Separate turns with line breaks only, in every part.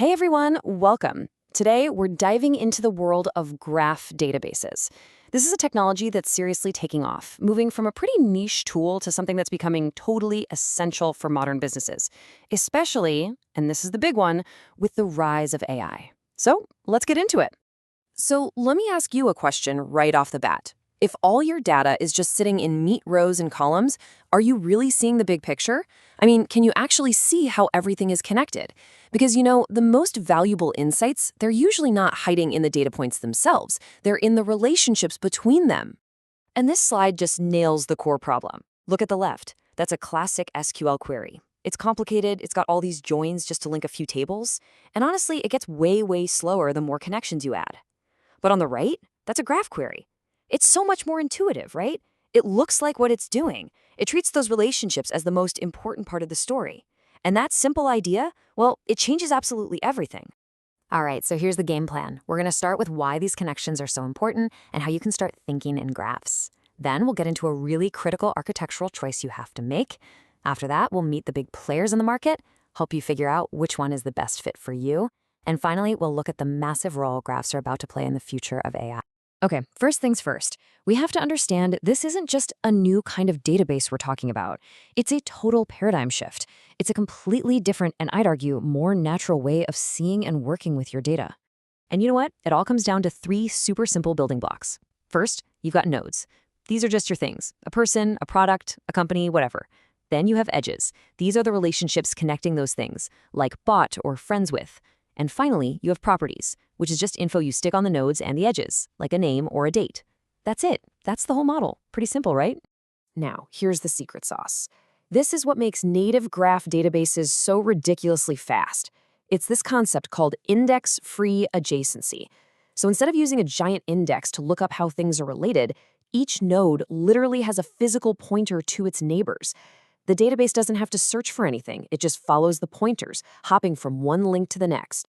Hey everyone, welcome. Today we're diving into the world of graph databases. This is a technology that's seriously taking off, moving from a pretty niche tool to something that's becoming totally essential for modern businesses, especially, and this is the big one, with the rise of AI. So let's get into it. So let me ask you a question right off the bat. If all your data is just sitting in neat rows and columns, are you really seeing the big picture? I mean, can you actually see how everything is connected? Because, the most valuable insights, they're usually not hiding in the data points themselves. They're in the relationships between them. And this slide just nails the core problem. Look at the left. That's a classic SQL query. It's complicated, it's got all these joins just to link a few tables, and honestly, it gets way slower the more connections you add. But on the right, that's a graph query. It's so much more intuitive, right? It looks like what it's doing. It treats those relationships as the most important part of the story. And that simple idea, well, it changes absolutely everything. All right, so here's the game plan. We're going to start with why these connections are so important and how you can start thinking in graphs. Then we'll get into a really critical architectural choice you have to make. After that, we'll meet the big players in the market, help you figure out which one is the best fit for you. And finally, we'll look at the massive role graphs are about to play in the future of AI. Okay, first things first, we have to understand this isn't just a new kind of database we're talking about. It's a total paradigm shift. It's a completely different, and I'd argue, more natural way of seeing and working with your data. And you know what? It all comes down to three super simple building blocks. First, you've got nodes. These are just your things, a person, a product, a company, whatever. Then you have edges. These are the relationships connecting those things, like bought or friends with. And finally, you have properties, which is just info you stick on the nodes and the edges, like a name or a date. That's it. That's the whole model. Pretty simple, right? Now, here's the secret sauce. This is what makes native graph databases so ridiculously fast. It's this concept called index-free adjacency. So instead of using a giant index to look up how things are related, each node literally has a physical pointer to its neighbors. The database doesn't have to search for anything. It just follows the pointers, hopping from one link to the next.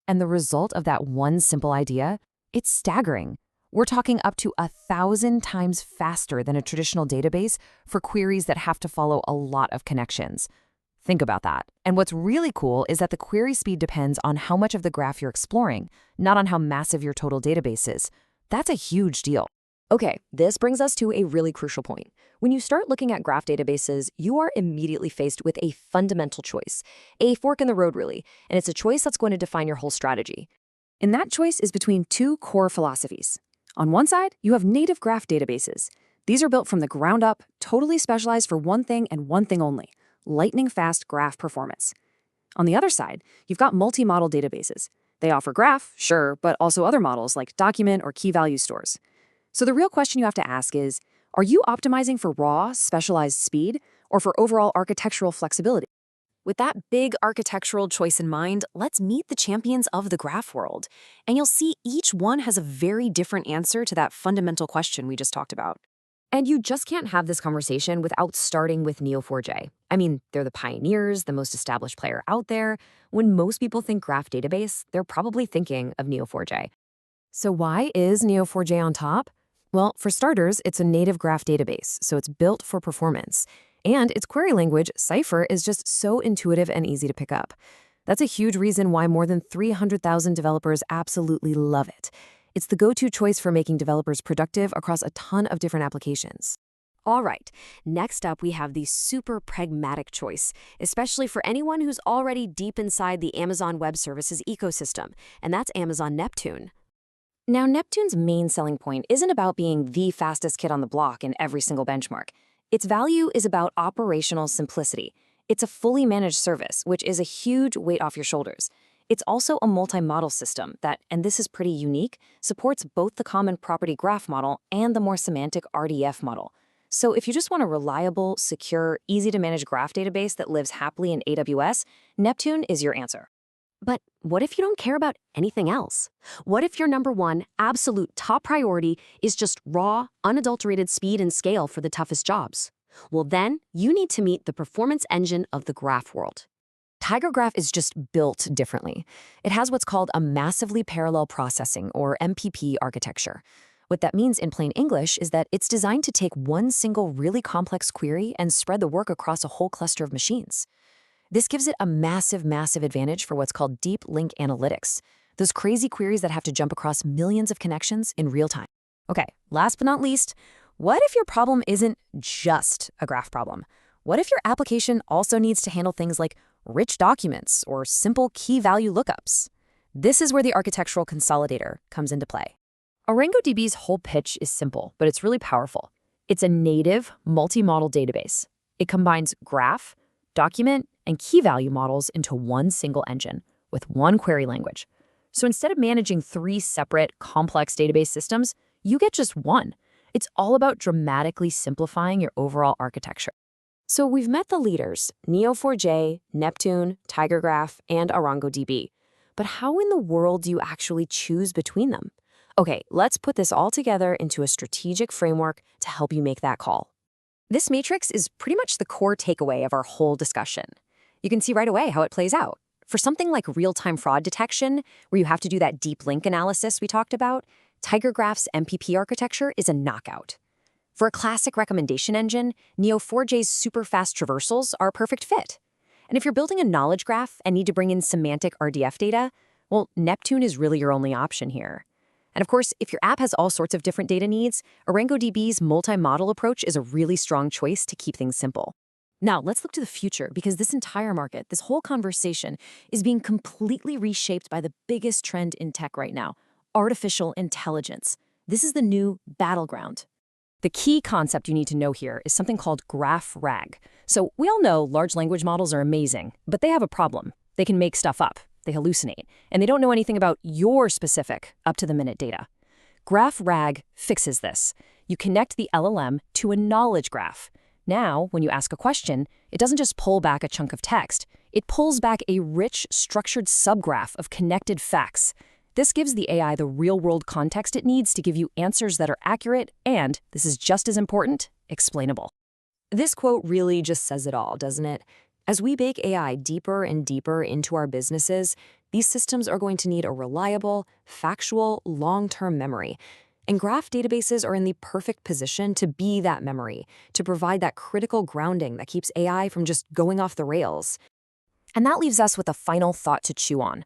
And the result of that one simple idea? It's staggering. We're talking up to 1,000 times faster than a traditional database for queries that have to follow a lot of connections. Think about that. And what's really cool is that the query speed depends on how much of the graph you're exploring, not on how massive your total database is. That's a huge deal. Okay, this brings us to a really crucial point. When you start looking at graph databases, you are immediately faced with a fundamental choice, a fork in the road really, and it's a choice that's going to define your whole strategy. And that choice is between two core philosophies. On one side, you have native graph databases. These are built from the ground up, totally specialized for one thing and one thing only, lightning-fast graph performance. On the other side, you've got multi-model databases. They offer graph, sure, but also other models like document or key value stores. So the real question you have to ask is, are you optimizing for raw, specialized speed, or for overall architectural flexibility? With that big architectural choice in mind, let's meet the champions of the graph world. And you'll see each one has a very different answer to that fundamental question we just talked about. And you just can't have this conversation without starting with Neo4j. I mean, they're the pioneers, the most established player out there. When most people think graph database, they're probably thinking of Neo4j. So why is Neo4j on top? Well, for starters, it's a native graph database, so it's built for performance. And its query language, Cypher, is just so intuitive and easy to pick up. That's a huge reason why more than 300,000 developers absolutely love it. It's the go-to choice for making developers productive across a ton of different applications. All right, next up we have the super pragmatic choice, especially for anyone who's already deep inside the Amazon Web Services ecosystem, and that's Amazon Neptune. Now, Neptune's main selling point isn't about being the fastest kid on the block in every single benchmark. Its value is about operational simplicity. It's a fully managed service, which is a huge weight off your shoulders. It's also a multi-model system that, and this is pretty unique, supports both the common property graph model and the more semantic RDF model. So if you just want a reliable, secure, easy-to-manage graph database that lives happily in AWS, Neptune is your answer. But what if you don't care about anything else? What if your number one, absolute top priority is just raw, unadulterated speed and scale for the toughest jobs? Well, then you need to meet the performance engine of the graph world. TigerGraph is just built differently. It has what's called a massively parallel processing, or MPP architecture. What that means in plain English is that it's designed to take one single really complex query and spread the work across a whole cluster of machines. This gives it a massive, massive advantage for what's called deep link analytics, those crazy queries that have to jump across millions of connections in real time. Okay, last but not least, what if your problem isn't just a graph problem? What if your application also needs to handle things like rich documents or simple key value lookups? This is where the architectural consolidator comes into play. ArangoDB's whole pitch is simple, but it's really powerful. It's a native, multi-model database. It combines graph, document, and key value models into one single engine with one query language. So instead of managing 3 separate, complex database systems, you get just one. It's all about dramatically simplifying your overall architecture. So we've met the leaders, Neo4j, Neptune, TigerGraph, and ArangoDB. But how in the world do you actually choose between them? Okay, let's put this all together into a strategic framework to help you make that call. This matrix is pretty much the core takeaway of our whole discussion. You can see right away how it plays out. For something like real-time fraud detection, where you have to do that deep link analysis we talked about, TigerGraph's MPP architecture is a knockout. For a classic recommendation engine, Neo4j's super-fast traversals are a perfect fit. And if you're building a knowledge graph and need to bring in semantic RDF data, well, Neptune is really your only option here. And of course, if your app has all sorts of different data needs, ArangoDB's multi-model approach is a really strong choice to keep things simple. Now, let's look to the future, because this entire market, this whole conversation, is being completely reshaped by the biggest trend in tech right now, artificial intelligence. This is the new battleground. The key concept you need to know here is something called graph RAG. So we all know large language models are amazing, but they have a problem. They can make stuff up, they hallucinate, and they don't know anything about your specific up-to-the-minute data. Graph RAG fixes this. You connect the LLM to a knowledge graph. Now, when you ask a question, it doesn't just pull back a chunk of text. It pulls back a rich, structured subgraph of connected facts. This gives the AI the real-world context it needs to give you answers that are accurate and, this is just as important, explainable. This quote really just says it all, doesn't it? As we bake AI deeper and deeper into our businesses, these systems are going to need a reliable, factual, long-term memory. And graph databases are in the perfect position to be that memory, to provide that critical grounding that keeps AI from just going off the rails. And that leaves us with a final thought to chew on.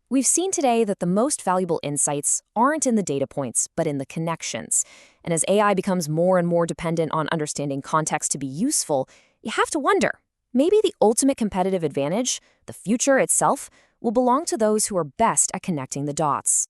We've seen today that the most valuable insights aren't in the data points, but in the connections. And as AI becomes more and more dependent on understanding context to be useful, you have to wonder, maybe the ultimate competitive advantage, the future itself, will belong to those who are best at connecting the dots.